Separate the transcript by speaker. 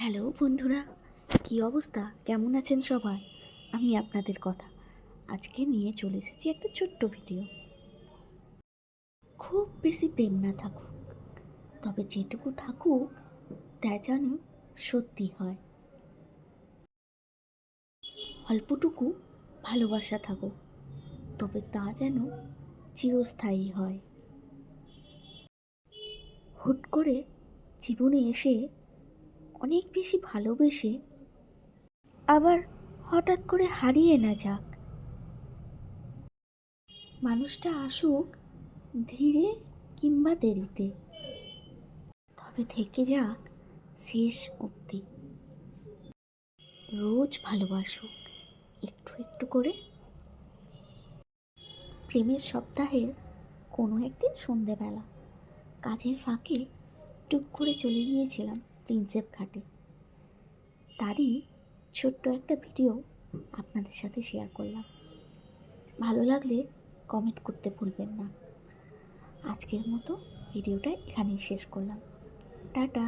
Speaker 1: Hello বন্ধুরা, কি অবস্থা? কেমন আছেন সবাই? আমি আপনাদের কথা আজকে নিয়ে চলে এসেছি একটা ছোট্ট ভিডিও। খুব বেশি প্রেম না থাকুক, তবে যেটুকু থাকুক তা যেন সত্যি হয়। অল্পটুকু ভালোবাসা থাকুক, তবে তা যেন চিরস্থায়ী হয়। হুট করে জীবনে এসে অনেক বেশি ভালোবেসে আবার হঠাৎ করে হারিয়ে না যাক। মানুষটা আসুক ধীরে কিংবা দেরিতে, তবে থেকে যাক শেষ অবধি। রোজ ভালোবাসুক একটু একটু করে। প্রেমের সপ্তাহের কোনো একদিন সন্ধেবেলা কাজের ফাঁকে টুক করে চলে গিয়েছিলাম প্রিন্সেপ ঘাটে। তারই ছোট্ট একটা ভিডিও আপনাদের সাথে শেয়ার করলাম। ভালো লাগলে কমেন্ট করতে ভুলবেন না। আজকের মতো ভিডিওটা এখানেই শেষ করলাম। টাটা।